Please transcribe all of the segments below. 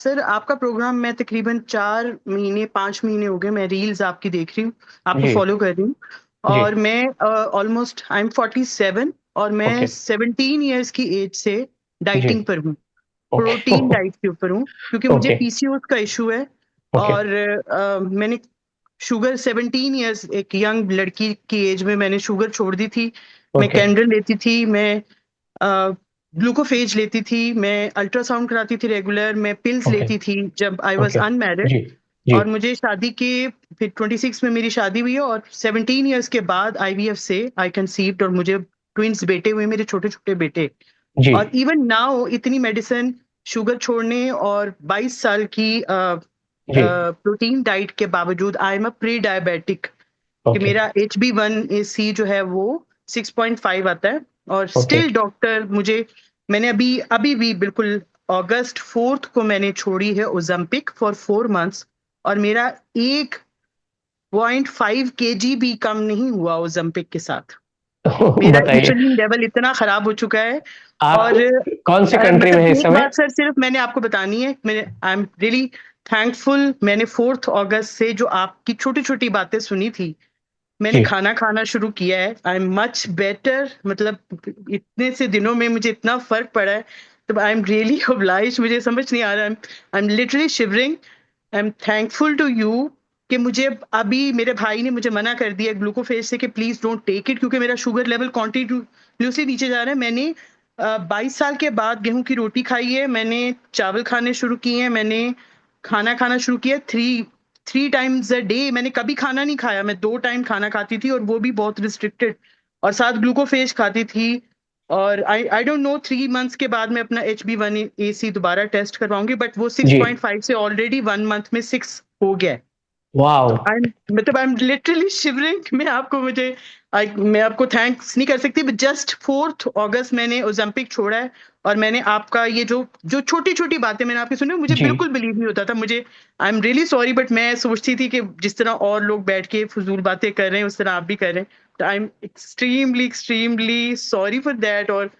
Sir आपका programme मैं तकरीबन 4 महीने 5 महीने हो गए, मैं रील्स आपकी देख रही हूँ, आपको जी। फॉलो कर रही हूँ। जी। और मैं ऑलमोस्ट आई एम 47 और मैं ओके। 17 इयर्स की एज से जी। डाइटिंग पर हूँ। ओके। प्रोटीन डाइट के ऊपर हूँ क्योंकि मुझे ओके। पीसीओएस का इशू है। ओके। और मैंने शुगर 17 इयर्स, एक यंग लड़की की एज में मैंने शुगर छोड़ दी थी। मैं ओके। कैंडल लेती थी, मैं ग्लूकोफेज लेती थी, मैं अल्ट्रासाउंड कराती थी रेगुलर, मैं पिल्स ओके। लेती थी जब आई वाज ओके। अनमैरिड। जी। जी। और मुझे शादी के फिर 26 में मेरी शादी हुई है और 17 इयर्स के बाद आईवीएफ से आई कंसीव्ड और मुझे ट्विंस बेटे हुए, मेरे छोटे छोटे बेटे। जी। और इवन नाउ इतनी मेडिसिन, शुगर छोड़ने और 22 साल की जी। प्रोटीन डाइट के बावजूद I am a pre diabetic. कि ओके। मेरा HB1C जो है वो 6.5 आता है। और ओके। स्टिल डॉक्टर मुझे, मैंने अभी अभी भी बिल्कुल अगस्त 4 को मैंने छोड़ी है ओजम्पिक फॉर 4 मंथ्स। और मेरा 1.5 kg भी कम नहीं हुआ ओजम्पिक के साथ। मेरा बताइए, इंसुलिन लेवल इतना खराब हो चुका है। आप और कौन सी कंट्री में मतलब है इस एक समय? बात सर सिर्फ मैंने आपको बतानी है, मेरे आई एम रियली थैंकफुल। मैंने 4 अगस्त से जो आपकी छोटी छोटी बातें सुनी थी, मैंने जी। खाना खाना शुरू किया है। आई एम मच बेटर, मतलब इतने से दिनों में मुझे इतना फर्क पड़ा है। तो आई एम रियली ऑब्लाइज, मुझे समझ नहीं आ रहा, I am literally shivering. I am thankful to you कि मुझे अभी मेरे भाई ने मुझे मना कर दिया ग्लूकोफेज से कि प्लीज डोंट टेक इट, क्योंकि मेरा शुगर लेवल कॉन्टिन्यूसली नीचे जा रहा है। मैंने 22 साल के बाद गेहूं की रोटी खाई है, मैंने चावल खाने शुरू किए हैं, मैंने खाना खाना शुरू किया three three times a day. मैंने कभी खाना नहीं खाया, मैं 2 टाइम खाना खाती थी और वो भी बहुत रिस्ट्रिक्टेड। और साथ ग्लूकोफेज खाती थी। और आई डोंट नो 3 मंथ्स के बाद मैं अपना HB1AC दोबारा टेस्ट करवाऊंगी, बट वो सिक्स जी। पॉइंट फाइव से ऑलरेडी 1 मंथ में 6 हो गया है। वाओ। तो आई एम लिटरली शिवरिंग। मैं आपको थैंक्स नहीं कर सकती, बट जस्ट 4 अगस्त मैंने ओलंपिक छोड़ा है। और मैंने आपका ये जो जो छोटी छोटी बातें मैंने आपकी सुनी, मुझे जी। बिल्कुल बिलीव नहीं होता था। मुझे I am really sorry, but मैं सोचती थी कि जिस तरह और लोग बैठ के फजूल बातें कर रहे हैं उस तरह आप भी कर रहे हैं। तो I am extremely extremely sorry for that. और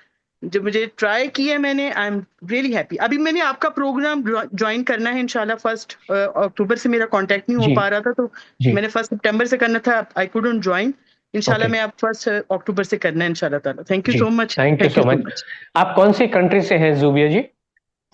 जो मुझे ट्राई किया है मैंने, आई एम रियली हैप्पी। अभी मैंने आपका प्रोग्राम ज्वाइन करना है इंशाल्लाह। 1 अक्टूबर से मेरा कांटेक्ट नहीं हो जी। पा रहा था, तो जी। मैंने 1 सितंबर से करना था, आई कुडंट ज्वाइन। इंशाल्लाह ओके। मैं आप 1 अक्टूबर से करना है इंशाल्लाह ताला। थैंक यू जी। So much, thank you thank so you so much. Much. आप कौन सी कंट्री से हैं जूबिया जी?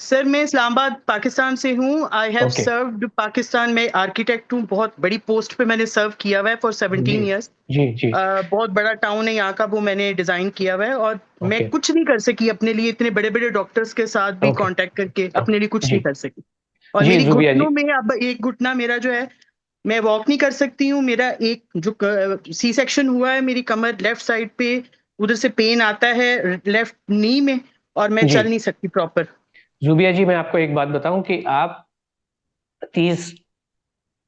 सर मैं इस्लामाबाद पाकिस्तान से हूँ। I have okay. Served Pakistan में, आर्किटेक्ट हूँ, बहुत बड़ी पोस्ट पे मैंने सर्व किया हुआ है फॉर जी। 17 ईयर्स। जी। जी। बहुत बड़ा टाउन है यहाँ का, वो मैंने डिजाइन किया हुआ है। और मैं ओके। कुछ नहीं कर सकी अपने लिए, इतने बड़े बड़े डॉक्टर्स के साथ भी ओके। कांटेक्ट करके अपने लिए कुछ ओके। जी। नहीं कर सकी। और जी मेरी जूबिया जी। घुटनों में अब एक घुटना मेरा जो है, मैं वॉक नहीं कर सकती हूँ। मेरा एक जो सी सेक्शन हुआ है, मेरी कमर लेफ्ट साइड पे, उधर से पेन आता है लेफ्ट नी में, और मैं जी चल नहीं सकती प्रॉपर। जूबिया जी, मैं आपको एक बात बताऊं कि आप 30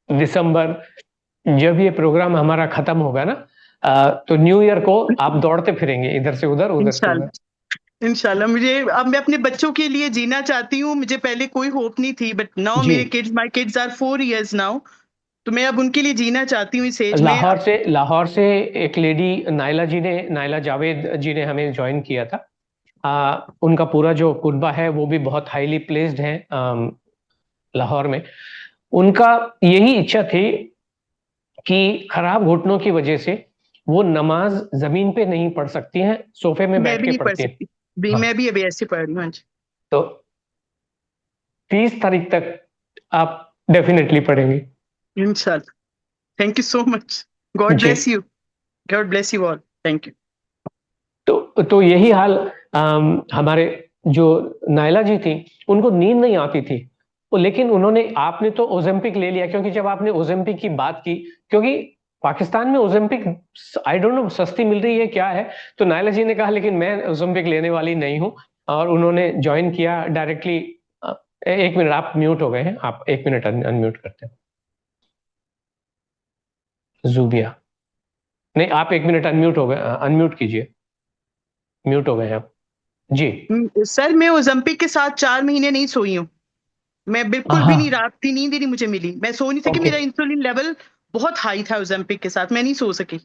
दिसंबर, जब ये प्रोग्राम हमारा खत्म होगा ना, तो न्यू ईयर को आप दौड़ते फिरेंगे इधर से उधर से उधर। इंशाल्लाह, इंशाल्लाह। मुझे अब मैं अपने बच्चों के लिए जीना चाहती हूँ। मुझे पहले कोई होप नहीं थी, बट नाउ जी। मेरे kids, my kids are 4 years now. तो मैं अब उनके लिए जीना चाहती हूँ इस एज में। लाहौर से एक लेडी नाइला जावेद जी ने हमें ज्वाइन किया था। उनका पूरा जो कुनबा है वो भी बहुत हाईली प्लेस्ड है लाहौर में। उनका यही इच्छा थी कि खराब घुटनों की वजह से वो नमाज जमीन पे नहीं पढ़ सकती हैं, सोफे में मैं बैठ भी के नहीं पढ़ पढ़ती हैं। सकती भी, हाँ। मैं भी अभी ऐसे पढ़ रही हूँ। हाँ जी। तो 30 तारीख तक आप डेफिनेटली पढ़ेंगे। इंशाल्लाह। Thank you so much. God ji. Bless you. God bless you all. Thank you. तो यही हाल हमारे जो नायला जी थी, उनको नींद नहीं आती थी। लेकिन आपने तो ओजेम्पिक ले लिया, क्योंकि जब आपने ओजेम्पिक की बात की, क्योंकि पाकिस्तान में ओजेम्पिक आई डोंट नो सस्ती मिल रही है क्या है, तो नायला जी ने कहा लेकिन मैं ओजेम्पिक लेने वाली नहीं हूं, और उन्होंने ज्वाइन किया डायरेक्टली। एक मिनट, आप म्यूट हो गए हैं, आप एक मिनट अनम्यूट करते हैं जूबिया। नहीं, आप एक मिनट अनम्यूट हो गए, अनम्यूट कीजिए, म्यूट हो गए हैं आप। जी। सर मैं ओलंपिक के साथ 4 महीने नहीं सोई हूँ। मैं बिल्कुल भी नहीं, हाँ। रात की नींद ही नहीं मुझे मिली। मैं सो नहीं सकी, ओके। मेरा इंसुलिन लेवल बहुत हाई था ओलंपिक के साथ, मैं नहीं सो सकी।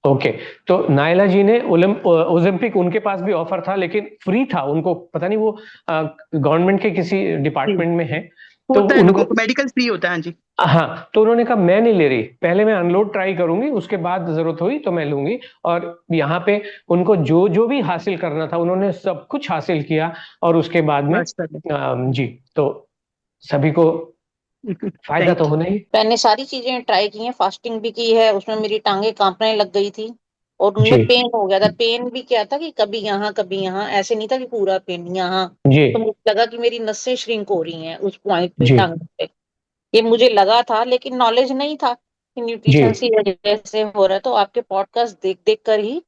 ओके। तो नायला जी ने ओलंपिक, उनके पास भी ऑफर था लेकिन फ्री था, उनको पता नहीं वो गवर्नमेंट के किसी जी। डिपार्टमेंट में है, तो होता है उनको लोगों को, मेडिकल फ्री होता है। हाँ जी। हाँ, तो उन्होंने कहा मैं नहीं ले रही, पहले मैं अनलोड ट्राई करूंगी, उसके बाद जरूरत हुई तो मैं लूंगी। और यहाँ पे उनको जो जो भी हासिल करना था उन्होंने सब कुछ हासिल किया, और उसके बाद में माशाल्लाह। जी, तो सभी को फायदा तो थैंक यू। होना ही। मैंने सारी चीजें ट्राई की हैं, फास्टिंग भी की है, उसमें मेरी टांगे कांपने लग गई थी और जी उनमें पेन हो गया था। पेन भी क्या था कि कभी यहाँ कभी यहाँ, ऐसे नहीं था कि पूरा पेन यहाँ। जी तो मुझे लगा कि मेरी नसें श्रिंक हो रही हैं उस पॉइंट पे, जी टांगे पे। ये मुझे लगा था, लेकिन नॉलेज नहीं था कि जी। न्यूट्रिशन की वजह से हो रहा है। तो आपके पॉडकास्ट देख देख कर ही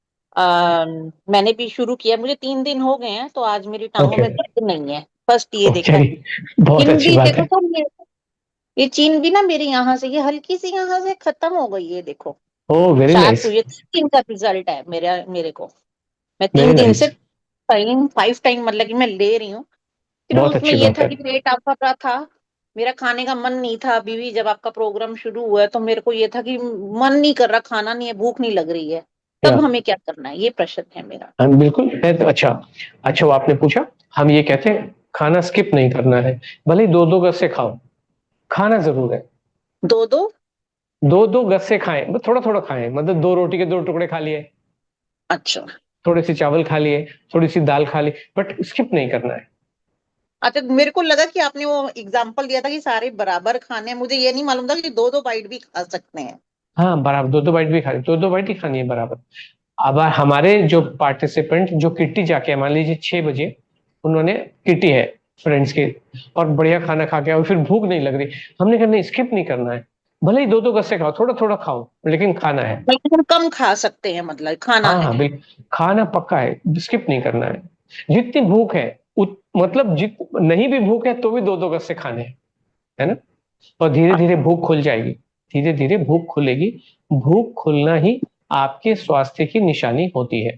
मैंने भी शुरू किया। मुझे 3 दिन हो गए हैं, तो आज मेरी टांगों ओके, में दर्द नहीं है। फर्स्ट ये देखा है। चलिए, बहुत इन अच्छी भी बात देखो है। तो ये चीन भी ना मेरी यहाँ से, ये हल्की सी यहाँ से खत्म हो गई है, देखो। ओह, वेरी शार्प नाइस, हुई है। 3 दिन का रिजल्ट है मेरे को। मैं वेरी 3 दिन से नाइस, टाइम 5 टाइम मतलब कि मैं ले रही हूँ। फिर बहुत उसमें अच्छी ये बात था है। कि पेट आपका रहा था। मेरा खाने का मन नहीं था अभी भी। जब आपका प्रोग्राम शुरू हुआ है तो मेरे को ये था कि मन नहीं कर रहा, खाना नहीं है, भूख नहीं लग रही है। या तब हमें क्या करना है, ये प्रश्न है मेरा। हम बिल्कुल है तो अच्छा। अच्छा, वो आपने पूछा, हम ये कहते हैं खाना स्किप नहीं करना है, भले ही दो दो गज से खाओ, खाना जरूर है। दो दो। दो दो गज से खाएं, बस थोड़ा थोड़ा खाएं, मतलब दो रोटी के दो टुकड़े खा लिए, अच्छा। थोड़े से चावल खा लिए, थोड़ी सी दाल खा ली, बट स्किप नहीं करना है। अच्छा, मेरे को लगा कि आपने वो एग्जाम्पल दिया था कि सारे बराबर खाने हैं। मुझे ये नहीं मालूम था कि दो दो बाइट भी खा सकते हैं। हाँ, बराबर दो दो बाइट भी खा, दो दो बाइट ही खानी है बराबर। अब हमारे जो पार्टिसिपेंट जो किट्टी जाके, मान लीजिए 6 बजे उन्होंने किट्टी है फ्रेंड्स की, और बढ़िया खाना खा के और फिर भूख नहीं लग रही, हमने कहा नहीं, स्किप नहीं करना है, भले ही दो दो गस्से खाओ, थोड़ा थोड़ा खाओ, लेकिन खाना है। लेकिन हम कम खा सकते हैं, मतलब खाना हाँ है। हाँ, बिल्कुल, खाना पक्का है, स्किप नहीं करना है। जितनी भूख है मतलब जित नहीं भी भूख है तो भी दो दो गस्से खाने हैं, है ना। और धीरे धीरे भूख खुल जाएगी, धीरे धीरे भूख खुलेगी। भूख खुलना ही आपके स्वास्थ्य की निशानी होती है।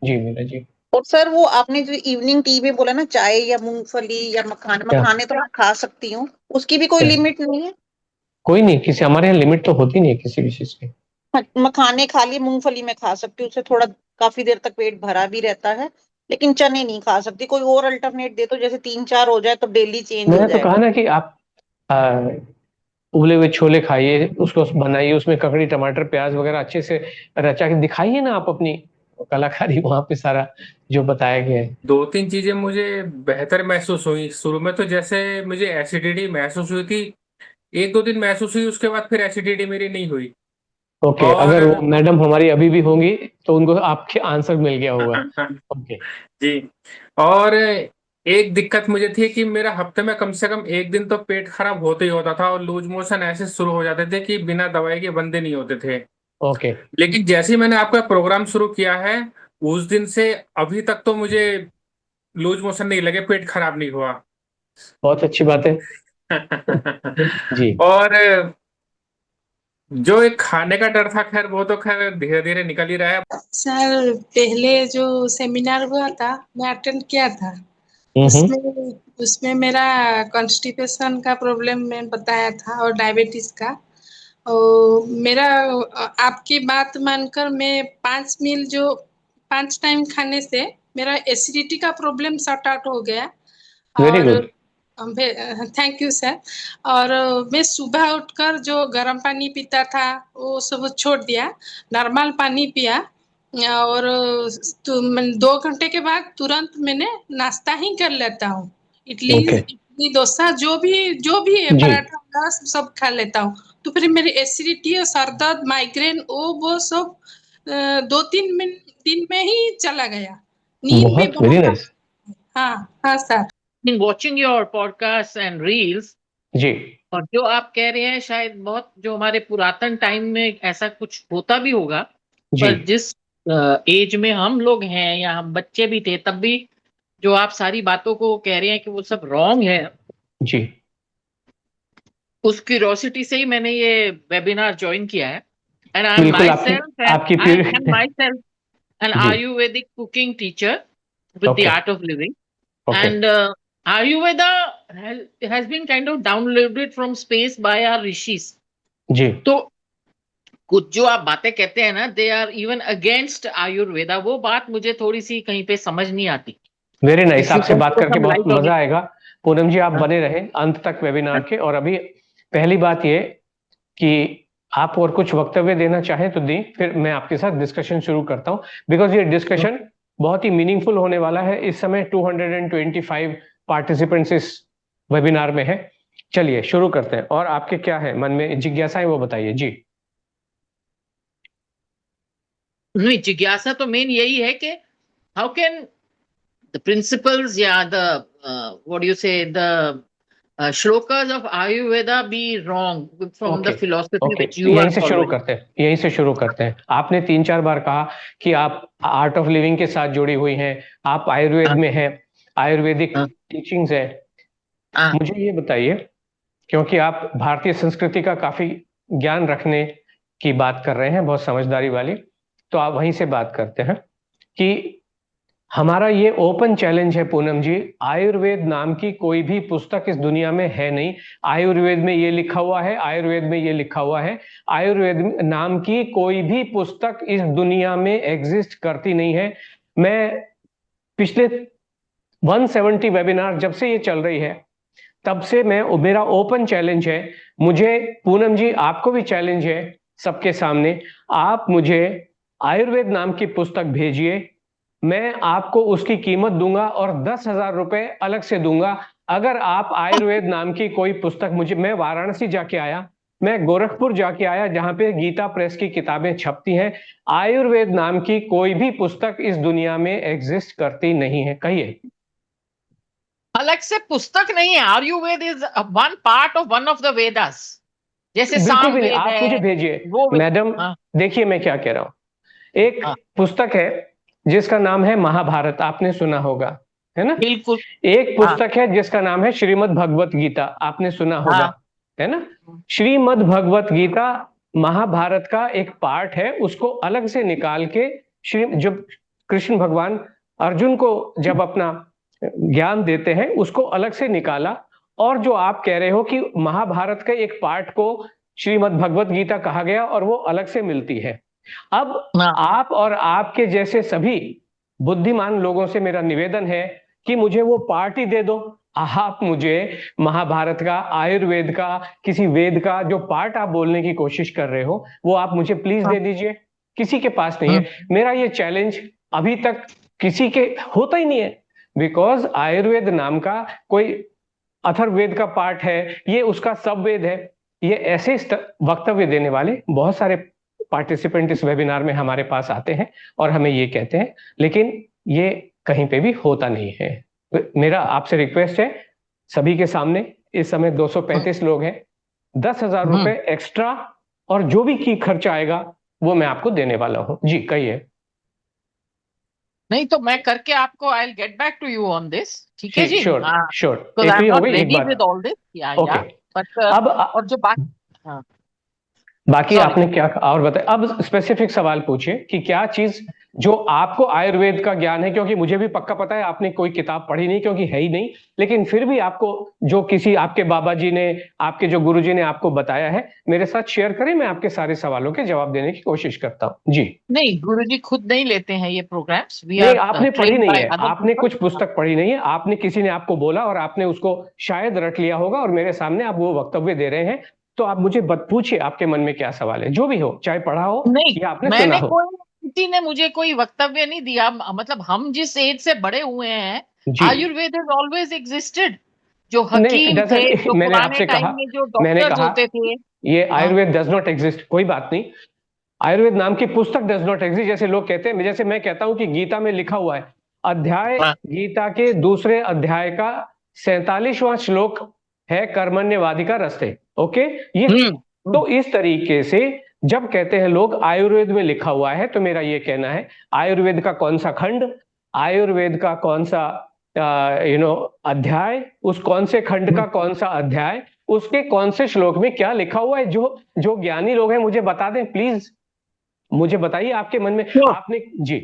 जी मीरा जी। और सर, वो आपने जो इवनिंग टी में बोला ना, चाय या मूंगफली या मखाने, क्या मखाने तो मैं खा सकती हूँ, उसकी भी कोई क्या लिमिट नहीं है? कोई नहीं, किसी हमारे यहाँ लिमिट तो होती नहीं है किसी भी चीज की। हाँ, मखाने खा लिए, मूंगफली में खा सकती हूँ, उससे थोड़ा काफी देर तक पेट भरा भी रहता है। लेकिन चने नहीं खा सकती। कोई और अल्टरनेट दे, तो जैसे 3 4 हो जाए तो डेली चेंज हो मैंने तो जाए। कहा ना कि आप आ, उबले हुए छोले खाइए, उसको बनाइए, उसमें ककड़ी टमाटर प्याज वगैरह अच्छे से रचा के दिखाइए ना आप अपनी कलाकारी वहां पे, सारा जो बताया गया है। 2 3 चीजें मुझे बेहतर महसूस हुई शुरू में। तो जैसे मुझे एसिडिटी महसूस हुई थी, 1 2 दिन महसूस हुई, उसके बाद फिर एसिडिटी मेरी नहीं हुई। ओके, और अगर वो मैडम हमारी अभी भी होंगी तो उनको आपके आंसर मिल गया होगा। ओके। जी। और एक दिक्कत मुझे थी कि मेरा हफ्ते में कम से कम 1 दिन तो पेट खराब होते ही होता था, और लूज मोशन ऐसे शुरू हो जाते थे कि बिना दवाई के बंदे नहीं होते थे। ओके, लेकिन जैसे ही मैंने आपका प्रोग्राम शुरू किया है, उस दिन से अभी तक तो मुझे लूज मोशन नहीं लगे, पेट खराब नहीं हुआ। बहुत अच्छी बात है। जी और जो एक खाने का डर था, खैर वो तो खैर धीरे धीरे निकल ही रहा है। सर, पहले जो सेमिनार हुआ था, मैं अटेंड किया था। हम्म। उसमें उसमें मेरा कॉन्स्टिपेशन का प्रॉब्लम मैं बताया था, और डायबिटीज का। और मेरा आपकी बात मानकर मैं 5 मील जो 5 टाइम खाने से मेरा एसिडिटी का प्रॉब्लम सॉर्ट आउट हो गया। वेरी और गुड। Thank you sir. और मैं सुबह उठकर जो गर्म पानी पीता था वो सब छोड़ दिया, नॉर्मल पानी पिया। और 2 घंटे के बाद तुरंत मैंने नाश्ता ही कर लेता हूँ। इडली ओके। इडली डोसा जो भी है, जी, पराठा वगैरह सब खा लेता हूँ। तो फिर मेरी एसिडिटी और सर दर्द, माइग्रेन, वो सब 2 3 दिन में ही चला गया। नींद भी बहुत वेरी बहुत। नाइस। हाँ हाँ sir. been watching your podcasts and reels, जी और जो आप कह रहे हैं शायद बहुत, जो हमारे पुरातन टाइम में ऐसा कुछ होता भी होगा, जी पर जिस एज में हम लोग हैं या हम बच्चे भी थे तब भी जो आप सारी बातों को कह रहे हैं कि वो सब रॉन्ग है, जी। उस क्यूरोसिटी से ही मैंने ये वेबिनार ज्वाइन किया है। एंड आई एम बिल्कुल, माई आपकी सेल्फ एंड आपकी I pure am my self N G. Ayurvedic cooking teacher with the okay art of living. Okay. And Ayurveda has been kind of downloaded from space by our rishis. जी तो कुछ जो आप बातें कहते हैं ना, they are even against Ayurveda, वो बात मुझे थोड़ी सी कहीं पे समझ नहीं आती। वेरी नाइस, If you आपसे can बात throw करके some बहुत light on मजा it. आएगा। पूनम जी आप बने रहे अंत तक वेबिनार के। और अभी पहली बात ये कि आप और कुछ वक्तव्य देना चाहें तो दें, फिर मैं आपके साथ डिस्कशन शुरू करता हूं, बिकॉज ये डिस्कशन बहुत ही मीनिंगफुल होने वाला है। इस समय 225 पार्टिसिपेंट्स इस वेबिनार में है। चलिए शुरू करते हैं, और आपके क्या है मन में जिज्ञासाएं वो बताइए जी। नहीं, जिज्ञासा तो मेन यही है कि हाउ कैन द प्रिंसिपल्स या the what do you say the shlokas of Ayurveda be wrong from the philosophy which you are यहीं से शुरू करते हैं, यहीं से शुरू करते हैं। आपने 3-4 बार कहा कि आप आर्ट ऑफ लिविंग के साथ जुड़ी हुई हैं, आप आयुर्वेद में हैं, आयुर्वेदिक टीचिंग्स है। मुझे ये बताइए, क्योंकि आप भारतीय संस्कृति का काफी ज्ञान रखने की बात कर रहे हैं, बहुत समझदारी वाली, तो आप वहीं से बात करते हैं कि हमारा ये ओपन चैलेंज है पूनम जी, आयुर्वेद नाम की कोई भी पुस्तक इस दुनिया में है नहीं। आयुर्वेद में ये लिखा हुआ है, आयुर्वेद में ये लिखा हुआ है, आयुर्वेद नाम की कोई भी पुस्तक इस दुनिया में एग्जिस्ट करती नहीं है। मैं पिछले 170 वेबिनार जब से ये चल रही है तब से मेरा ओपन चैलेंज है, मुझे पूनम जी आपको भी चैलेंज है सबके सामने, आप मुझे आयुर्वेद नाम की पुस्तक भेजिए, मैं आपको उसकी कीमत दूंगा और 10,000 रुपए अलग से दूंगा अगर आप आयुर्वेद नाम की कोई पुस्तक मुझे। मैं वाराणसी जाके आया, मैं गोरखपुर जाके आया जहां पे गीता प्रेस की किताबें छपती हैं, आयुर्वेद नाम की कोई भी पुस्तक इस दुनिया में एग्जिस्ट करती नहीं है। कहिए। अलग से पुस्तक नहीं है, Ayurveda is one part of one of the Vedas, जैसे बिल्कुल भी नहीं, सामवेद आप है मुझे भेजिए वो। मैडम। देखिए मैं क्या कह रहा हूं, एक पुस्तक है जिसका नाम है महाभारत, आपने सुना होगा, है ना? बिल्कुल। एक पुस्तक है जिसका नाम है श्रीमद् भगवत गीता, आपने सुना होगा, है ना? श्रीमद् भगवत गीता महाभारत का एक पार्ट है, उसको अलग से निकाल के जब कृष्ण भगवान अर्जुन को जब अपना ज्ञान देते हैं उसको अलग से निकाला, और जो आप कह रहे हो कि महाभारत के एक पार्ट को श्रीमद् भगवत गीता कहा गया और वो अलग से मिलती है। अब आप और आपके जैसे सभी बुद्धिमान लोगों से मेरा निवेदन है कि मुझे वो पार्ट ही दे दो। आप मुझे महाभारत का, आयुर्वेद का, किसी वेद का जो पार्ट आप बोलने की कोशिश कर रहे हो वो आप मुझे प्लीज दे दीजिए। किसी के पास नहीं है। मेरा ये चैलेंज अभी तक किसी के होता ही नहीं है, बिकॉज आयुर्वेद नाम का कोई अथर्ववेद का पार्ट है, ये उसका सब वेद है। ये ऐसे वक्तव्य देने वाले बहुत सारे पार्टिसिपेंट इस वेबिनार में हमारे पास आते हैं और हमें ये कहते हैं, लेकिन ये कहीं पे भी होता नहीं है। मेरा आपसे रिक्वेस्ट है, सभी के सामने इस समय 235 लोग हैं, 10,000 रुपए एक्स्ट्रा और जो भी की खर्चा आएगा वो मैं आपको देने वाला हूं। जी कहिए। नहीं तो मैं करके आपको I will get back to you on this, ठीक है जी? Sure sure. ओके। अब और जो बाकी आपने क्या और बताया, अब स्पेसिफिक सवाल पूछिए कि क्या चीज जो आपको आयुर्वेद का ज्ञान है, क्योंकि मुझे भी पक्का पता है आपने कोई किताब पढ़ी नहीं क्योंकि है ही नहीं, लेकिन फिर भी आपको जो किसी आपके बाबा जी ने, आपके जो गुरुजी ने आपको बताया है, मेरे साथ शेयर करें, मैं आपके सारे सवालों के जवाब देने की कोशिश करता हूँ। जी नहीं, गुरुजी खुद नहीं लेते हैं ये प्रोग्राम्स। नहीं, आपने पढ़ी नहीं है, आपने कुछ पुस्तक पढ़ी नहीं है, आपने किसी ने आपको बोला और आपने उसको शायद रट लिया होगा और मेरे सामने आप वो वक्तव्य दे रहे हैं। तो आप मुझे पूछिए आपके मन में क्या सवाल है, जो भी हो, चाहे पढ़ा हो या आपने सुना हो। किसी ने मुझे कोई वक्तव्य नहीं दिया, मतलब हम जिस एज से बड़े हुए हैं, आयुर्वेद हैज ऑलवेज एग्जिस्टेड। जो हकीम थे, जो पुराने टाइम में जो डॉक्टर्स होते थे, ये आयुर्वेद डज नॉट एग्जिस्ट, कोई बात नहीं, आयुर्वेद नाम की पुस्तक डज नॉट एग्जिस्ट। जैसे लोग कहते हैं, जैसे मैं कहता हूं कि गीता में लिखा हुआ है, अध्याय गीता के दूसरे अध्याय का 47वां श्लोक है कर्मण्यवादी का रस्ते। ओके, ये तो इस तरीके से जब कहते हैं लोग आयुर्वेद में लिखा हुआ है, तो मेरा ये कहना है आयुर्वेद का कौन सा खंड, आयुर्वेद का कौन सा अध्याय, उस कौन से खंड का कौन सा अध्याय, उसके कौन से श्लोक में क्या लिखा हुआ है, जो ज्ञानी लोग हैं मुझे बता दें प्लीज, मुझे बताइए आपके मन में। आपने जी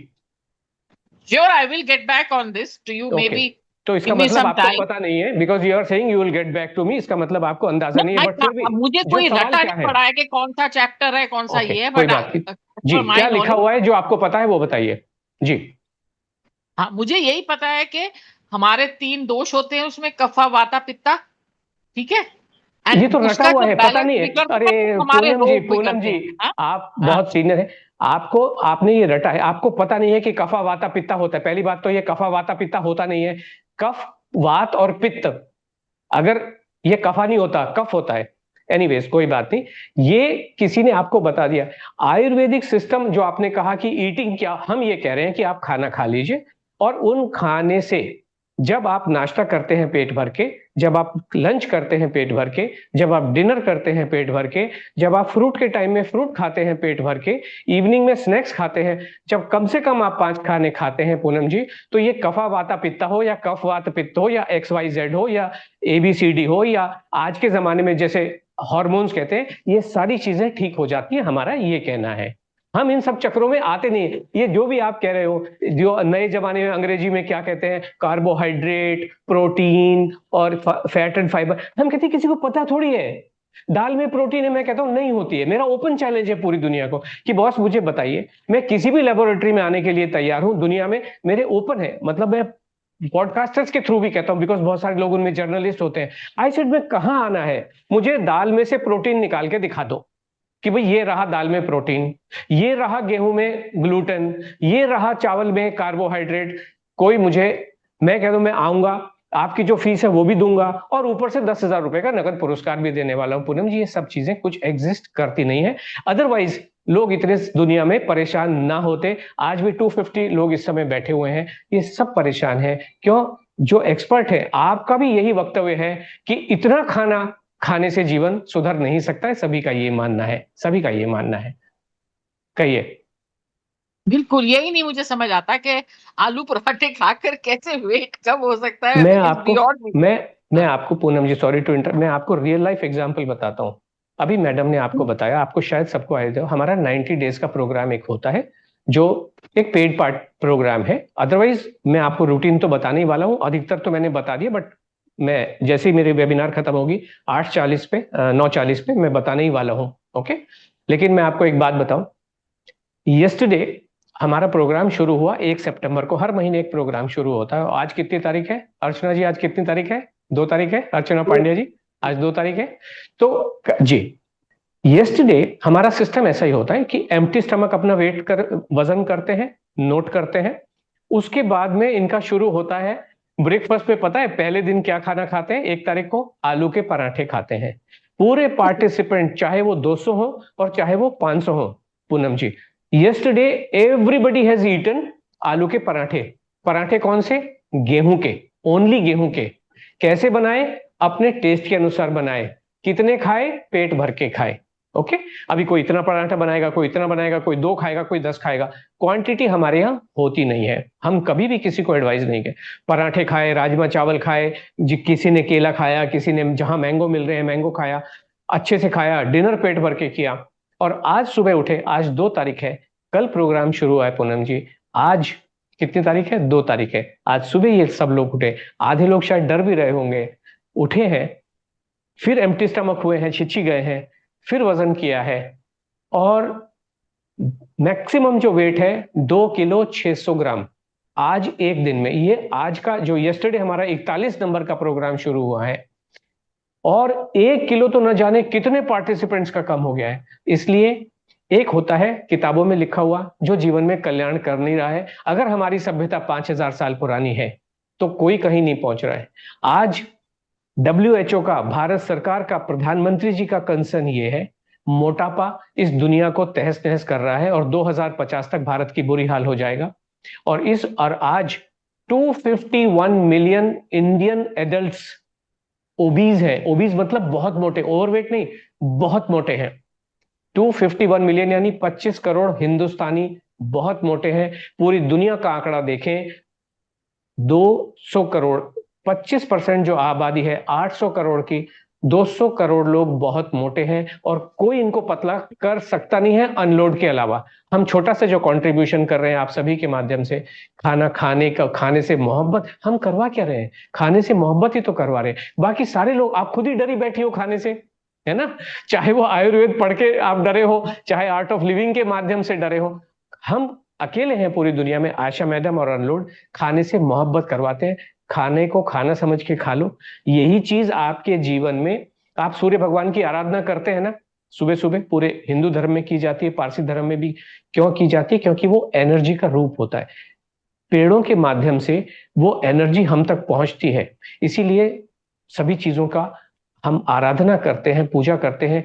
sure, I will get back on this to you, maybe. तो इसका मतलब आपको पता नहीं है, because you are saying you will get back to me, इसका मतलब आपको अंदाजा नहीं है। बट फिर भी मुझे कोई रटा नहीं पड़ा है कि कौन सा चैप्टर है, कौन सा ये है, बट जी क्या लिखा हुआ है जो आपको पता है वो बताइए। जी हाँ, मुझे यही पता है कि हमारे 3 दोष होते हैं उसमें, कफा वाता पित्ता, ठीक है। And ये तो रटा उसका हुआ जो है, पता बैलेंस नहीं है। बिगड़ता अरे है तो हमारे रोग पूनम बिगड़ते जी, हैं। हाँ? आप बहुत सीनियर है, आपको, आपने ये रटा है, आपको पता नहीं है कि कफा वाता पित्ता होता है। पहली बात तो ये कफा वाता पित्ता होता नहीं है, कफ वात और पित्त, अगर ये कफा नहीं होता, कफ होता है। एनीवेज कोई बात नहीं, ये किसी ने आपको बता दिया। आयुर्वेदिक सिस्टम जो आपने कहा कि ईटिंग, क्या हम ये कह रहे हैं कि आप खाना खा लीजिए, और उन खाने से जब आप नाश्ता करते हैं पेट भर के, जब आप लंच करते हैं पेट भर के, जब आप डिनर करते हैं पेट भर के, जब आप फ्रूट के टाइम में फ्रूट खाते हैं पेट भर के, इवनिंग में स्नैक्स खाते हैं, जब कम से कम आप 5 खाने खाते हैं पूनम जी, तो ये कफा वाता पित्ता हो या कफ वात पित्त हो या XYZ हो या ABCD हो या आज के जमाने में जैसे हॉर्मोन्स कहते हैं, ये सारी चीजें ठीक हो जाती हैं, हमारा ये कहना है। हम इन सब चक्रों में आते नहीं है। ये जो भी आप कह रहे हो, जो नए जमाने में अंग्रेजी में क्या कहते हैं, कार्बोहाइड्रेट, प्रोटीन और फैट एंड फाइबर, हम कहते हैं किसी को पता थोड़ी है दाल में प्रोटीन है। मैं कहता हूं नहीं होती है। मेरा ओपन चैलेंज है पूरी दुनिया को कि बॉस मुझे बताइए, मैं किसी भी लेबोरेटरी में आने के लिए तैयार हूं दुनिया में, मेरे ओपन है। मतलब मैं पॉडकास्टर्स के थ्रू भी कहता हूं, बिकॉज बहुत सारे लोग उनमें जर्नलिस्ट होते हैं। आई सेड में कहां आना है, मुझे दाल में से प्रोटीन निकाल के दिखा दो कि भाई ये रहा दाल में प्रोटीन, ये रहा गेहूं में ग्लूटेन, ये रहा चावल में कार्बोहाइड्रेट। कोई मुझे, मैं कह दूं मैं आऊंगा, आपकी जो फीस है वो भी दूंगा और ऊपर से 10,000 रुपए का नगद पुरस्कार भी देने वाला हूं। पूनम जी, ये सब चीजें कुछ एग्जिस्ट करती नहीं है, अदरवाइज लोग इतने दुनिया में परेशान ना होते। आज भी 250 लोग इस समय बैठे हुए हैं, ये सब परेशान है। क्यों? जो एक्सपर्ट है, आपका भी यही वक्तव्य है कि इतना खाना खाने से जीवन सुधर नहीं सकता है। सभी का ये मानना है, सभी का ये मानना है। कहिए। बिल्कुल, यही नहीं मुझे समझ आता कि आलू पराठे खाकर कैसे वेट कम हो सकता है। मैं It's आपको beyond me. मैं आपको पूनम जी, सॉरी टू इंटर, मैं आपको रियल लाइफ एग्जांपल बताता हूं। अभी मैडम ने आपको बताया, आपको शायद सबको आया था, हमारा 90 डेज का प्रोग्राम एक होता है जो एक पेड पार्ट प्रोग्राम है। अदरवाइज मैं आपको रूटीन तो बताने ही वाला हूं, अधिकतर तो मैंने बता दिया, बट मैं जैसे ही मेरी वेबिनार खत्म होगी 8:40 पे 9:40 पे मैं बताने ही वाला हूं। ओके, लेकिन मैं आपको एक बात बताऊं, यस्टरडे हमारा प्रोग्राम शुरू हुआ 1 सितंबर को। हर महीने एक प्रोग्राम शुरू होता है। आज कितनी तारीख है अर्चना जी? आज कितनी तारीख है? 2 तारीख है अर्चना पांड्या जी, आज 2 तारीख है। तो जी, यस्टरडे हमारा सिस्टम ऐसा ही होता है कि एम्प्टी स्टमक अपना वेट कर वजन करते हैं, नोट करते हैं। उसके बाद में इनका शुरू होता है ब्रेकफास्ट पे। पता है पहले दिन क्या खाना खाते हैं? 1 तारीख को आलू के पराठे खाते हैं। पूरे पार्टिसिपेंट, चाहे वो 200 हो और चाहे वो 500 हो, पूनम जी, यस्टरडे एवरीबडी हैज ईटन आलू के पराठे। पराठे कौन से? गेहूं के, ओनली गेहूं के। कैसे बनाए? अपने टेस्ट के अनुसार बनाए। कितने खाए? पेट भर के खाए। ओके, अभी कोई इतना पराठा बनाएगा, कोई इतना बनाएगा, कोई 2 खाएगा, कोई 10 खाएगा। क्वांटिटी हमारे यहाँ होती नहीं है। हम कभी भी किसी को एडवाइस नहीं किए। पराठे खाए, राजमा चावल खाए, किसी ने केला खाया, किसी ने जहां मैंगो मिल रहे हैं मैंगो खाया, अच्छे से खाया, डिनर पेट भर के किया। और आज सुबह उठे, आज 2 तारीख है, कल प्रोग्राम शुरू हुआ है पूनम जी। आज कितनी तारीख है? 2 तारीख है। आज सुबह ये सब लोग उठे, आधे लोग शायद डर भी रहे होंगे, उठे हैं, फिर एम्प्टी स्टमक हुए हैं, छिछी गए हैं, फिर वजन किया है, और मैक्सिमम जो वेट है 2 किलो 600 ग्राम आज एक दिन में। ये आज का जो यस्टरडे हमारा 41 नंबर का प्रोग्राम शुरू हुआ है, और 1 किलो तो न जाने कितने पार्टिसिपेंट्स का कम हो गया है। इसलिए एक होता है किताबों में लिखा हुआ जो जीवन में कल्याण कर नहीं रहा है। अगर हमारी सभ्यता 5000 साल पुरानी है तो कोई कहीं नहीं पहुंच रहा है। आज WHO का, भारत सरकार का, प्रधानमंत्री जी का कंसर्न ये है, मोटापा इस दुनिया को तहस नहस कर रहा है और 2050 तक भारत की बुरी हाल हो जाएगा। और आज 251 मिलियन इंडियन एडल्ट्स ओबीज है। ओबीज मतलब बहुत मोटे, ओवरवेट नहीं, बहुत मोटे हैं। 251 मिलियन यानी 25 करोड़ हिंदुस्तानी बहुत मोटे हैं। पूरी दुनिया का आंकड़ा देखें, 200 करोड़, 25% जो आबादी है 800 करोड़ की, 200 करोड़ लोग बहुत मोटे हैं, और कोई इनको पतला कर सकता नहीं है अनलोड के अलावा। हम छोटा सा जो कंट्रीब्यूशन कर रहे हैं आप सभी के माध्यम से, खाना खाने का, खाने से मोहब्बत, हम करवा क्या रहे हैं? खाने से मोहब्बत ही तो करवा रहे हैं। बाकी सारे लोग, आप खुद ही डरी बैठी हो खाने से, है ना? चाहे वो आयुर्वेद पढ़ के आप डरे हो, चाहे आर्ट ऑफ लिविंग के माध्यम से डरे हो, हम अकेले हैं पूरी दुनिया में, आशा मैडम और अनलोड खाने से मोहब्बत करवाते हैं। खाने को खाना समझ के खा लो। यही चीज आपके जीवन में, आप सूर्य भगवान की आराधना करते हैं ना सुबह सुबह, पूरे हिंदू धर्म में की जाती है, पारसी धर्म में भी क्यों की जाती है? क्योंकि वो एनर्जी का रूप होता है। पेड़ों के माध्यम से वो एनर्जी हम तक पहुंचती है, इसीलिए सभी चीजों का हम आराधना करते हैं, पूजा करते हैं।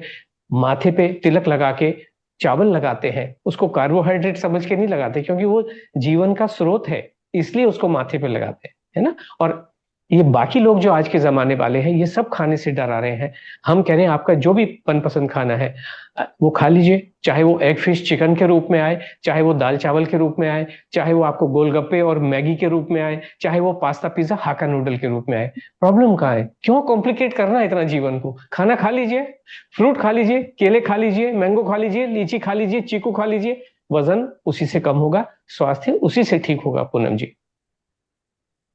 माथे पे तिलक लगा के चावल लगाते हैं, उसको कार्बोहाइड्रेट समझ के नहीं लगाते, क्योंकि वो जीवन का स्रोत है, इसलिए उसको माथे पे लगाते हैं, है ना। और ये बाकी लोग जो आज के जमाने वाले हैं, ये सब खाने से डरा रहे हैं। हम कह रहे हैं आपका जो भी मनपसंद खाना है वो खा लीजिए, चाहे वो एग फिश चिकन के रूप में आए, चाहे वो दाल चावल के रूप में आए, चाहे वो आपको गोलगप्पे और मैगी के रूप में आए, चाहे वो पास्ता पिज्जा हाका नूडल के रूप में आए। प्रॉब्लम कहाँ है? क्यों कॉम्प्लिकेट करना है इतना जीवन को? खाना खा लीजिए, फ्रूट खा लीजिए, केले खा लीजिए, मैंगो खा लीजिए, लीची खा लीजिए, चीकू खा लीजिए, वजन उसी से कम होगा, स्वास्थ्य उसी से ठीक होगा। पूनम जी,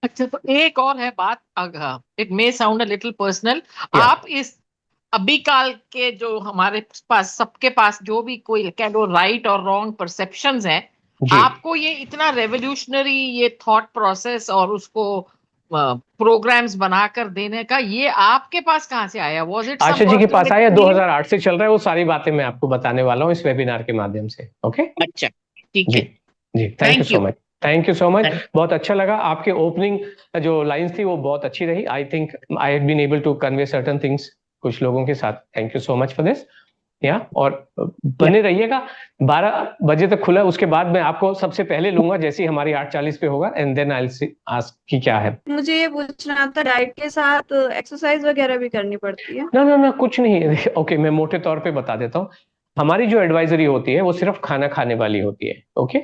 अच्छा, तो एक और है बात, it may sound a little personal. Yeah. आप इस अभी काल के जो हमारे पास, सबके पास जो भी कोई कह लो राइट और रॉन्ग परसेप्शंस हैं, जी। आपको ये इतना रेवोल्यूशनरी ये थॉट प्रोसेस और उसको प्रोग्राम्स बनाकर देने का, ये आपके पास कहाँ से आया? वाज इट आशा जी के पास आया, 2008 से चल रहा है, वो सारी बातें मैं आपको बताने वाला हूँ इस वेबिनार के माध्यम से। ओके, अच्छा, ठीक जी है। जी, thank you Thank so you. Much, thank you so much. Thank- बहुत अच्छा लगा, आपके ओपनिंग जो लाइंस थी वो बहुत अच्छी रही। I think I have been able to convey certain things कुछ लोगों के साथ। Thank you so much for this. या और बने रहिएगा, 12 बजे तक खुला है, उसके बाद मैं आपको सबसे पहले लूंगा जैसे ही हमारी 8:40 पे होगा, and then I will ask कि क्या है। मुझे ये पूछना था, डाइट के साथ एक्सरसाइज वगैरह भी करनी पड़ती है? ना ना ना, कुछ नहीं। ओके, मैं मोटे तौर पे बता देता हूँ। हमारी जो एडवाइजरी होती है वो सिर्फ खाना खाने वाली होती है। ओके,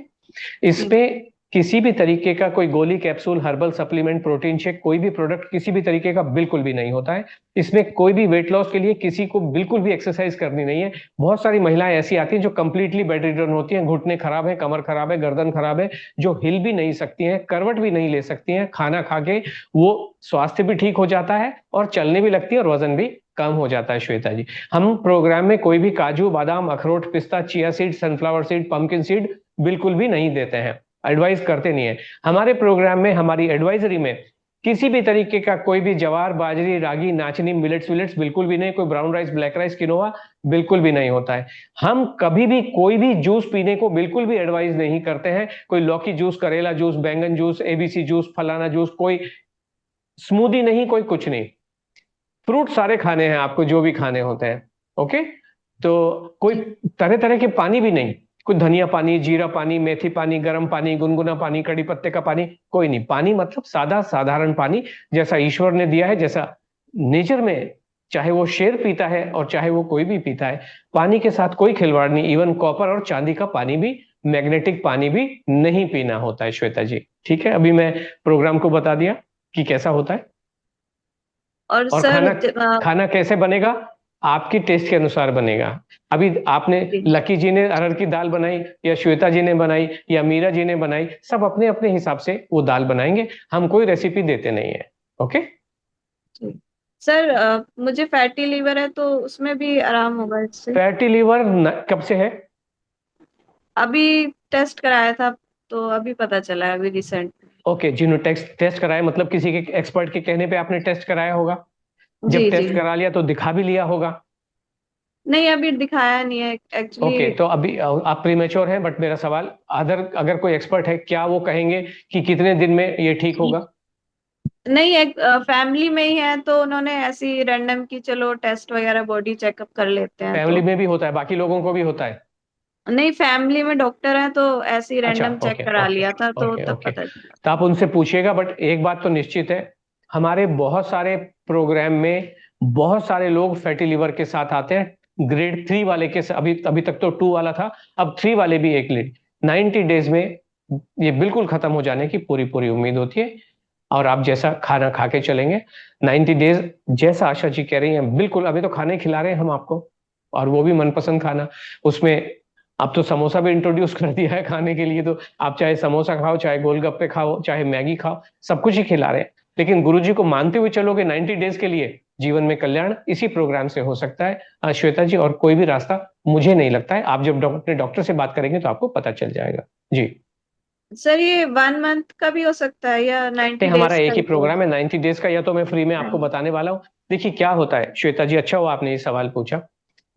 इसमें किसी भी तरीके का कोई गोली, capsule, herbal supplement, protein shake, कोई भी प्रोडक्ट किसी भी तरीके का बिल्कुल भी नहीं होता है। इसमें कोई भी वेट लॉस के लिए किसी को बिल्कुल भी एक्सरसाइज करनी नहीं है। बहुत सारी महिलाएं ऐसी आती हैं जो कंप्लीटली बेड रिडन होती हैं, घुटने खराब है, कमर खराब है, गर्दन खराब है, जो हिल भी नहीं सकती हैं, करवट भी नहीं ले सकती हैं। खाना खा के वो स्वास्थ्य भी ठीक हो जाता है और चलने भी लगती है और वजन भी कम हो जाता है। श्वेता जी, हम प्रोग्राम में कोई भी काजू, बादाम, अखरोट, पिस्ता, chia seed, sunflower seed, pumpkin seed बिल्कुल भी नहीं देते हैं, एडवाइस करते नहीं है। हमारे प्रोग्राम में, हमारी एडवाइजरी में किसी भी तरीके का कोई भी जवार, बाजरी, रागी, नाचनी, मिलेट्स विलेट्स बिल्कुल भी नहीं, कोई brown rice, black rice, quinoa बिल्कुल भी नहीं होता है। हम कभी भी कोई भी जूस पीने को बिल्कुल भी एडवाइस नहीं करते हैं। कोई लौकी जूस, करेला जूस, बैंगन जूस, एबीसी जूस, फलाना जूस, कोई स्मूदी नहीं, कोई कुछ नहीं। फ्रूट सारे खाने हैं आपको, जो भी खाने होते हैं। ओके, तो कोई तरह तरह के पानी भी नहीं, कोई धनिया पानी, जीरा पानी, मेथी पानी, गर्म पानी, गुनगुना पानी, कड़ी पत्ते का पानी, कोई नहीं। पानी मतलब सादा साधारण पानी, जैसा ईश्वर ने दिया है, जैसा नेचर में चाहे वो शेर पीता है और चाहे वो कोई भी पीता है। पानी के साथ कोई खिलवाड़ नहीं। इवन कॉपर और चांदी का पानी भी, मैग्नेटिक पानी भी नहीं पीना होता है। श्वेता जी, ठीक है, अभी मैं प्रोग्राम को बता दिया कि कैसा होता है। और सर खाना कैसे बनेगा? आपकी टेस्ट के अनुसार बनेगा। अभी आपने, लकी जी ने अरहर की दाल बनाई, या श्वेता जी ने बनाई, या मीरा जी ने बनाई, सब अपने अपने हिसाब से वो दाल बनाएंगे। हम कोई रेसिपी देते नहीं है। ओके सर, मुझे फैटी लीवर है, तो उसमें भी आराम होगा इससे? फैटी लीवर कब से है? अभी टेस्ट कराया था, तो अभी पता चला है, अभी रिसेंट। ओके, जिन्होंने टेस्ट कराया, मतलब किसी के एक्सपर्ट के कहने पे आपने टेस्ट कराया होगा। जब टेस्ट करा लिया तो दिखा भी लिया होगा। नहीं, अभी दिखाया नहीं है एक्चुअली। ओके, तो अभी आप प्रीमेच्योर हैं, बट मेरा सवाल, अगर कोई एक्सपर्ट है, क्या वो कहेंगे कि कितने दिन में ये ठीक होगा? नहीं, एक फैमिली में ही है, तो उन्होंने ऐसी रैंडम की चलो टेस्ट वगैरह बॉडी चेकअप कर लेते हैं। फैमिली में भी होता है, बाकी लोगों को भी होता है? नहीं, फैमिली में डॉक्टर है, तो ऐसे ही अच्छा, रैंडम चेक करा लिया था, तो तब पता चला। तो आप उनसे पूछिएगा। बट एक बात तो निश्चित है, हमारे बहुत सारे प्रोग्राम में बहुत सारे लोग फैटी लिवर के साथ आते हैं। ग्रेड 3 वाले के, अभी तक तो 2 वाला था, अब 3 वाले भी एक लीड। 90 डेज में ये बिल्कुल खत्म हो जाने की पूरी उम्मीद होती है। और आप जैसा खाना खा के चलेंगे 90 डेज, जैसा आशा जी कह रही हैं, बिल्कुल। अभी तो खाने खिला रहे हैं हम आपको, और वो भी मनपसंद खाना। उसमें अब तो समोसा भी इंट्रोड्यूस कर दिया है खाने के लिए, तो आप चाहे समोसा खाओ, चाहे गोलगप्पे खाओ, चाहे मैगी खाओ, सब कुछ ही खिला रहे हैं। लेकिन गुरुजी को मानते हुए चलोगे 90 डेज के लिए, जीवन में कल्याण इसी प्रोग्राम से हो सकता है। श्वेता जी, और कोई भी रास्ता मुझे नहीं लगता है। आप जब अपने डॉक्टर से बात करेंगे तो आपको पता चल जाएगा। जी सर ये 1 मंथ का भी हो सकता है या 90 हमारा डेज एक का ही ही? प्रोग्राम है 90 डेज का, या तो मैं फ्री में आपको हाँ। बताने वाला हूँ। देखिए क्या होता है श्वेता जी, अच्छा हुआ आपने ये सवाल पूछा।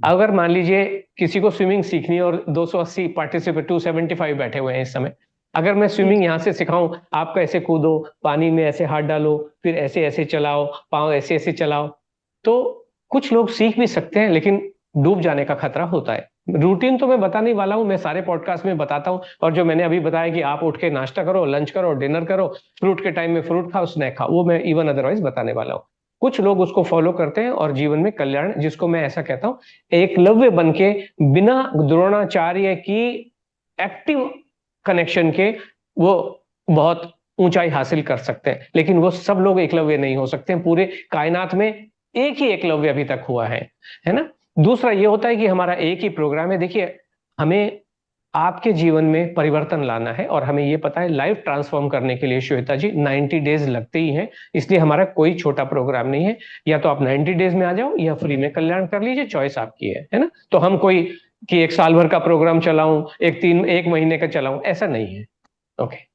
अगर मान लीजिए किसी को स्विमिंग सीखनी है और 280 पार्टिसिपेट 275 बैठे हुए हैं इस समय, अगर मैं जी। स्विमिंग यहाँ से सिखाऊं, आप कैसे कूदो, पानी में ऐसे हाथ डालो, फिर ऐसे ऐसे चलाओ, पाँव ऐसे ऐसे चलाओ, तो कुछ लोग सीख भी सकते हैं, लेकिन डूब जाने का खतरा होता है। रूटीन तो मैं बताने वाला हूँ, मैं सारे पॉडकास्ट में बताता हूँ, और जो मैंने अभी बताया कि आप उठ के नाश्ता करो, लंच करो, डिनर करो, फ्रूट के टाइम में फ्रूट खाओ, स्नैक खाओ, वो मैं इवन अदरवाइज बताने वाला हूँ। कुछ लोग उसको फॉलो करते हैं और जीवन में कल्याण, जिसको मैं ऐसा कहता हूँ, एकलव्य बन के बिना द्रोणाचार्य की एक्टिव कनेक्शन के वो बहुत ऊंचाई हासिल कर सकते हैं। लेकिन वो सब लोग एकलव्य नहीं हो सकते हैं, पूरे कायनात में एक ही एकलव्य अभी तक हुआ है ना। दूसरा ये होता है कि हमारा एक ही प्रोग्राम है। देखिए, हमें आपके जीवन में परिवर्तन लाना है, और हमें ये पता है लाइफ ट्रांसफॉर्म करने के लिए श्वेता जी 90 डेज लगते ही हैं। इसलिए हमारा कोई छोटा प्रोग्राम नहीं है, या तो आप 90 डेज में आ जाओ या फ्री में कल्याण कर लीजिए, चॉइस आपकी है ना। तो हम कोई कि एक साल भर का प्रोग्राम चलाऊं, एक महीने का चलाऊं, ऐसा नहीं है। ओके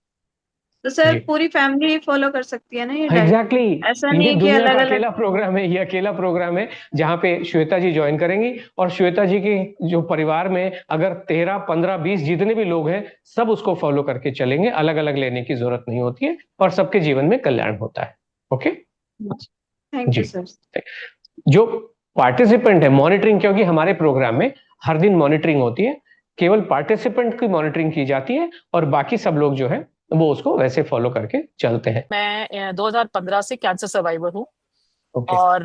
तो सर जी, पूरी फैमिली फॉलो कर सकती है ना ये डाइट? एग्जैक्टली ऐसा ये नहीं कि दुनिया अलग का अलग? अकेला प्रोग्राम है, ये अकेला प्रोग्राम है जहां पे श्वेता जी ज्वाइन करेंगी, और श्वेता जी के जो परिवार में अगर 13 15 20 जितने भी लोग हैं, सब उसको फॉलो करके चलेंगे, अलग अलग लेने की जरूरत नहीं होती है, और सबके जीवन में कल्याण होता है। ओके थैंक यू जी। सर। जो पार्टिसिपेंट है, मॉनिटरिंग, क्योंकि हमारे प्रोग्राम में हर दिन मॉनिटरिंग होती है, केवल पार्टिसिपेंट की मॉनिटरिंग की जाती है, और बाकी सब लोग जो है वो उसको वैसे फॉलो करके चलते हैं। मैं 2015 से कैंसर सर्वाइवर हूँ, ओके और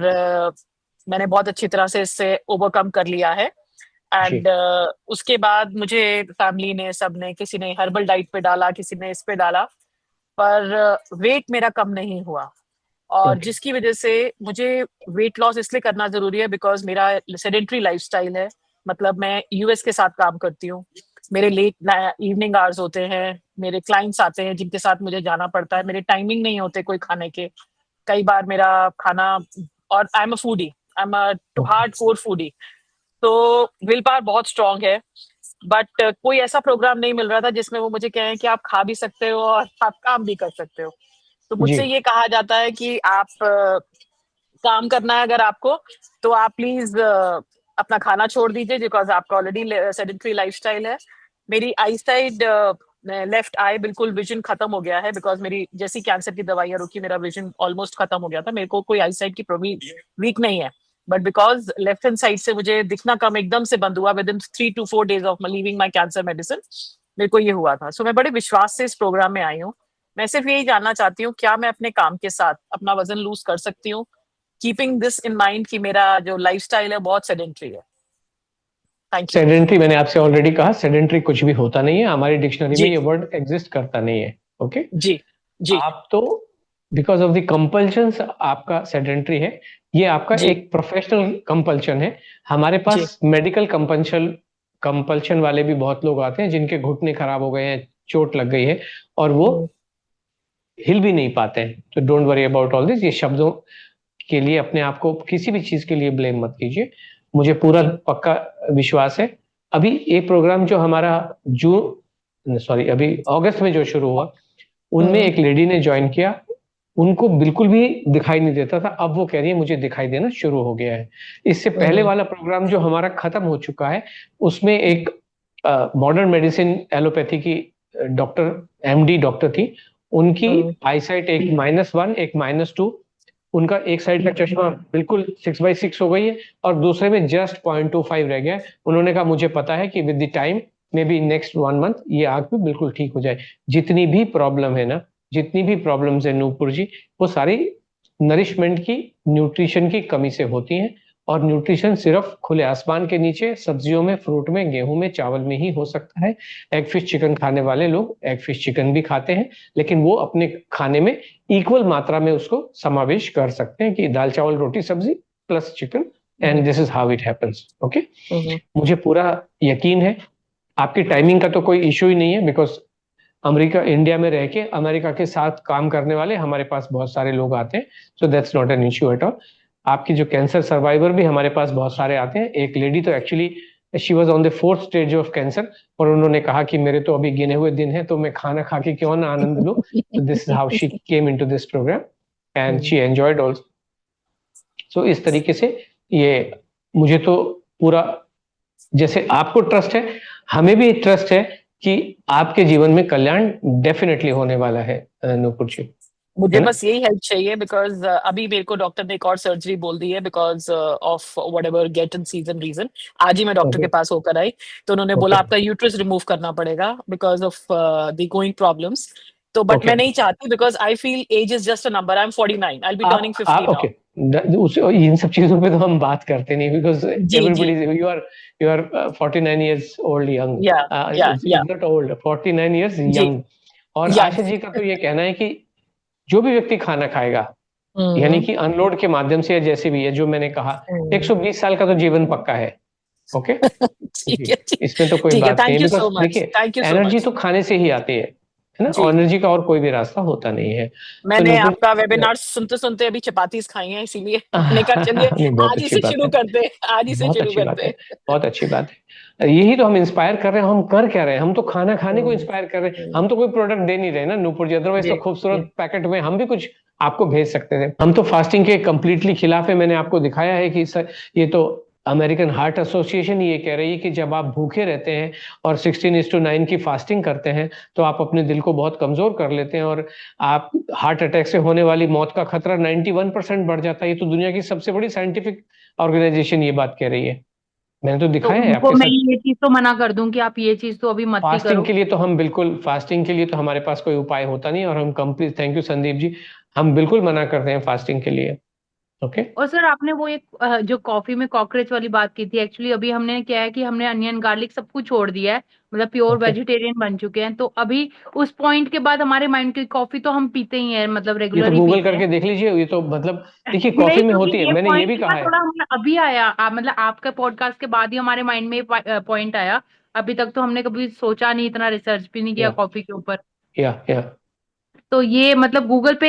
मैंने बहुत अच्छी तरह से इससे ओवरकम कर लिया है। जी एंड उसके बाद मुझे फैमिली ने, सब ने, किसी ने हर्बल डाइट पे डाला, किसी ने इस पे डाला, पर वेट मेरा कम नहीं हुआ। और ओके जिसकी वजह से मुझे वेट लॉस इसलिए करना जरूरी है बिकॉज मेरा सेडेंट्री लाइफस्टाइल है। मतलब मैं यूएस के साथ काम करती हूँ, मेरे लेट इवनिंग आवर्स होते हैं, मेरे क्लाइंट्स आते हैं जिनके साथ मुझे जाना पड़ता है, मेरे टाइमिंग नहीं होते कोई खाने के। कई बार मेरा खाना, और I am a foodie, I am a okay hard core foodie, तो विल पावर बहुत स्ट्रांग है। बट कोई ऐसा प्रोग्राम नहीं मिल रहा था जिसमें वो मुझे कहें कि आप खा भी सकते हो और आप काम भी कर सकते हो। तो जी मुझसे ये कहा जाता है कि आप काम करना है अगर आपको, तो आप प्लीज अपना खाना छोड़ दीजिए, बिकॉज आपका ऑलरेडी सेडेंटरी लाइफस्टाइल है। मेरी आई साइड, लेफ्ट आई, बिल्कुल विजन खत्म हो गया है, बिकॉज मेरी जैसी कैंसर की दवाइयां रुकी मेरा विजन ऑलमोस्ट खत्म हो गया था। मेरे को कोई आई साइड की वीक नहीं है, but because left hand side से मुझे दिखना कम एकदम से बंद हुआ with in 3 to 4 days of leaving my cancer medicine, मेरे को ये हुआ था। सो मैं बड़े विश्वास से इस प्रोग्राम में आई हूँ। मैं सिर्फ यही जानना चाहती हूँ, क्या मैं अपने काम के साथ अपना वजन लूज कर सकती हूँ, कीपिंग दिस इन माइंड कि मेरा जो लाइफस्टाइल है बहुत सेडेंट्री है। Thank you. सेडेंट्री, मैंने आपसे ऑलरेडी कहा, सेडेंट्री कुछ भी होता नहीं है, हमारी डिक्शनरी में जी ये वर्ड एग्जिस्ट करता नहीं है। ओके जी जी आप तो बिकॉज ऑफ द कंपल्शंस आपका सेडेंट्री है, ये आपका जी एक प्रोफेशनल कंपल्शन है। हमारे जी पास मेडिकल कंपल्शन वाले भी बहुत लोग आते हैं जिनके घुटने खराब हो गए हैं, चोट लग गई है, और वो हिल भी नहीं पाते हैं। तो don't worry about all this, ये शब्दों के लिए अपने आप को किसी भी चीज के लिए ब्लेम मत कीजिए, मुझे पूरा जी पक्का विश्वास है। अभी एक प्रोग्राम जो हमारा अभी अगस्त में जो शुरू हुआ, उनमें एक लेडी ने ज्वाइन किया, उनको बिल्कुल भी दिखाई नहीं देता था, अब वो कह रही है मुझे दिखाई देना शुरू हो गया है। इससे पहले वाला प्रोग्राम जो हमारा खत्म हो चुका है, उसमें एक मॉडर्न मेडिसिन एलोपैथी की डॉक्टर, एमडी डॉक्टर थी, उनकी आईसाइट एक -1 एक -2, उनका एक साइड का चश्मा बिल्कुल 6/6 हो गई है, और दूसरे में जस्ट 0.25 रह गया है। उन्होंने कहा मुझे पता है कि with the time, may be next 1 month, ये आंख भी बिल्कुल ठीक हो जाए। जितनी भी प्रॉब्लम है ना, जितनी भी प्रॉब्लम्स है नूपुर जी, वो सारी नरिशमेंट की, न्यूट्रिशन की कमी से होती हैं। और न्यूट्रिशन सिर्फ खुले आसमान के नीचे सब्जियों में, फ्रूट में, गेहूं में, चावल में ही हो सकता है। एग फिश चिकन खाने वाले लोग एग फिश चिकन भी खाते हैं, लेकिन वो अपने खाने में इक्वल मात्रा में उसको समावेश कर सकते हैं कि दाल चावल रोटी सब्जी plus chicken, and this is how it happens. Okay मुझे पूरा यकीन है, आपकी टाइमिंग का तो कोई इश्यू ही नहीं है, बिकॉज अमेरिका, इंडिया में रह के अमेरिका के साथ काम करने वाले हमारे पास बहुत सारे लोग आते हैं, so that's not an issue at all. आपकी जो कैंसर सर्वाइवर भी हमारे पास बहुत सारे आते हैं। एक लेडी तो actually she was on the 4th stage of cancer, और उन्होंने कहा कि मेरे तो अभी गिने हुए दिन हैं, तो मैं खाना खा के क्यों ना आनंद लूं। तो this is how she came into this programme and she enjoyed also. So इस तरीके से ये मुझे तो पूरा, जैसे आपको ट्रस्ट है, हमें भी ट्रस्ट है कि आपके जीवन में कल्याण डेफिनेटली होने वाला है नूपुर जी। मुझे बस यही हेल्प चाहिए बिकॉज अभी मेरे को डॉक्टर ने एक और सर्जरी बोल दी है because of whatever get in season reason. आज ही मैं डॉक्टर के पास होकर आई, तो उन्होंने बोला आपका यूट्रस रिमूव करना पड़ेगा because of the going problems. तो बट मैं नहीं चाहती because I feel age is just a number. I am 49, I will be turning 50 now. इन सब चीजों पे तो हम बात करते नहीं, because everybody, you are 49 years old young, it's not old, 49 years young। और आशा जी का तो ये कहना है कि जो भी व्यक्ति खाना खाएगा, यानी कि अनलोड के माध्यम से या जैसे भी है, जो मैंने कहा 120 साल का तो जीवन पक्का है। ओके इसमें तो कोई बात नहीं, बिकॉज देखिए एनर्जी तो खाने से ही आती है ना, एनर्जी का और कोई भी रास्ता होता नहीं है। मैंने आपका वेबिनार सुनते सुनते अभी चपातीस खाई हैं, इसीलिए मैंने कहा चलिए आज ही से शुरू करते हैं, आज ही से शुरू करते हैं। बहुत अच्छी बात है, यही तो हम इंस्पायर कर रहे हैं। हम कर क्या रहे हैं? हम तो खाना खाने को इंस्पायर कर रहे हैं, हम तो कोई प्रोडक्ट दे नहीं रहे ना नूपुर जी, अदरवाइज तो खूबसूरत पैकेट में हम भी कुछ आपको भेज सकते थे। हम तो फास्टिंग के कंप्लीटली खिलाफ है। मैंने आपको दिखाया है कि सर ये तो अमेरिकन हार्ट एसोसिएशन ये कह रही है कि जब आप भूखे रहते हैं और 16:9 की फास्टिंग करते हैं तो आप अपने दिल को बहुत कमजोर कर लेते हैं और आप हार्ट अटैक से होने वाली मौत का खतरा 91% बढ़ जाता है। ये तो दुनिया की सबसे बड़ी साइंटिफिक ऑर्गेनाइजेशन ये बात कह रही है। मैंने तो दिखाया है आपके साथ। मैं ये चीज तो मना कर दूं कि आप ये चीज तो अभी मत ही करो। फास्टिंग के लिए तो हम बिल्कुल, फास्टिंग के लिए तो हमारे पास कोई उपाय होता नहीं और हम complete, thank you Sandeep ji, हम बिल्कुल मना करते हैं फास्टिंग के लिए। ओके और सर आपने वो एक जो कॉफी में कॉकरोच वाली बात की थी, एक्चुअली अभी हमने क्या है कि हमने अनियन गार्लिक सब कुछ छोड़ दिया है, मतलब प्योर वेजिटेरियन बन चुके हैं। तो अभी उस पॉइंट के बाद हमारे माइंड की कॉफी तो हम पीते ही हैं, मतलब ये रेगुलर तो गूगल करके देख लीजिए, ये तो मतलब देखिए कॉफी में होती है, मैंने ये भी कहा है। थोड़ा अभी आया मतलब आपके पॉडकास्ट के बाद ही हमारे माइंड में पॉइंट आया। अभी तक तो हमने कभी सोचा नहीं, इतना रिसर्च भी नहीं किया कॉफी के ऊपर। या तो ये मतलब गूगल पे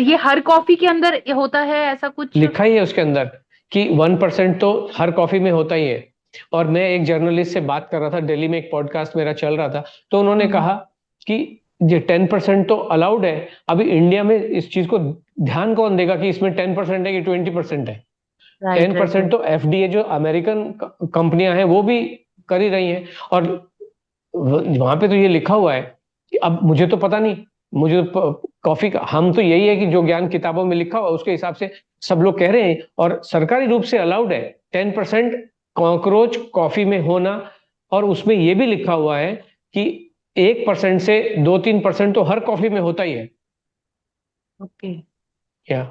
ये हर कॉफी के अंदर होता है, ऐसा कुछ लिखा ही है उसके अंदर कि 1% तो हर कॉफी में होता ही है। और मैं एक जर्नलिस्ट से बात कर रहा था, दिल्ली में एक पॉडकास्ट मेरा चल रहा था, तो उन्होंने कहा कि ये 10% तो अलाउड है। अभी इंडिया में इस चीज को ध्यान कौन देगा कि इसमें 10% है कि 20% है। 10% तो एफडीए जो अमेरिकन कंपनियां हैं वो भी कर ही रही हैं, और वहां पे तो ये लिखा हुआ है कि अब मुझे तो पता नहीं, मुझे कॉफी का, हम तो यही है कि जो ज्ञान किताबों में लिखा हुआ उसके हिसाब से सब लोग कह रहे हैं, और सरकारी रूप से अलाउड है 10% कॉकरोच कॉफी में होना। और उसमें यह भी लिखा हुआ है कि 1% से 2-3% तो हर कॉफी में होता ही है। ओके क्या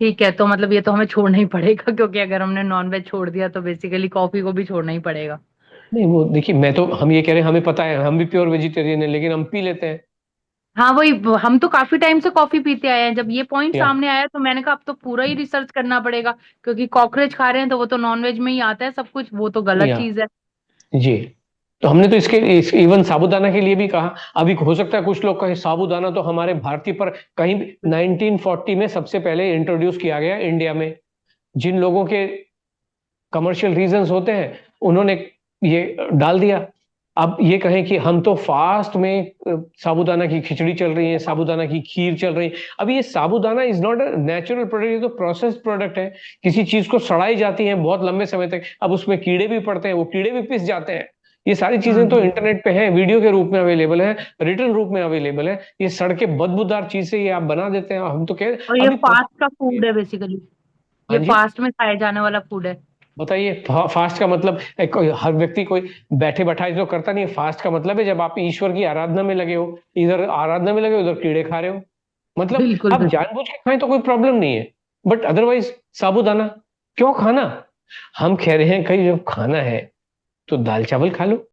ठीक है, तो मतलब ये तो हमें छोड़ना ही पड़ेगा, क्योंकि अगर हमने नॉनवेज छोड़ दिया तो बेसिकली कॉफी को भी छोड़ना ही पड़ेगा। नहीं वो देखिए, मैं तो, हम ये कह रहे हैं, हमें पता है हम भी प्योर वेजिटेरियन है, लेकिन हम पी लेते हैं। हाँ वही, हम तो काफी टाइम से कॉफी पीते आए हैं। जब ये पॉइंट सामने आया तो मैंने कहा अब तो पूरा ही रिसर्च करना पड़ेगा, क्योंकि कॉकरोच खा रहे हैं तो वो तो नॉनवेज में ही आता है सब कुछ, वो तो गलत चीज है जी। तो हमने तो इसके इवन साबूदाना के लिए भी कहा। अभी हो सकता है कुछ लोग कहें साबूदाना तो हमारे भारतीय, पर कहीं 1940 में सबसे पहले इंट्रोड्यूस किया गया इंडिया में। जिन लोगों के कमर्शियल रीजंस होते हैं उन्होंने ये डाल दिया। अब ये कहें कि हम तो फास्ट में साबूदाना की खिचड़ी चल रही है, साबूदाना की खीर चल रही है। अब ये sabudana is not a natural product, ये तो प्रोसेस्ड प्रोडक्ट है। किसी चीज को सड़ाई जाती है बहुत लंबे समय तक, अब उसमें कीड़े भी पड़ते हैं, वो कीड़े भी पिस जाते हैं। ये सारी चीजें तो इंटरनेट पे है, वीडियो के रूप में अवेलेबल है, रिटन रूप में अवेलेबल है। ये सड़के बदबूदार चीज से ये आप बना देते हैं। हम तो कह, और ये फास्ट का फूड है बेसिकली, ये फास्ट में खाया जाने वाला फूड है। बताइए फास्ट का मतलब, हर व्यक्ति कोई बैठे बैठाए तो करता नहीं है। फास्ट का मतलब है जब आप ईश्वर की आराधना में लगे हो, इधर आराधना में लगे हो, उधर कीड़े खा रहे हो। मतलब आप जानबूझ के खाएं तो कोई प्रॉब्लम नहीं है, बट अदरवाइज साबूदाना क्यों खाना? हम कह रहे हैं कहीं जब खाना है तो दाल चावल खा लो।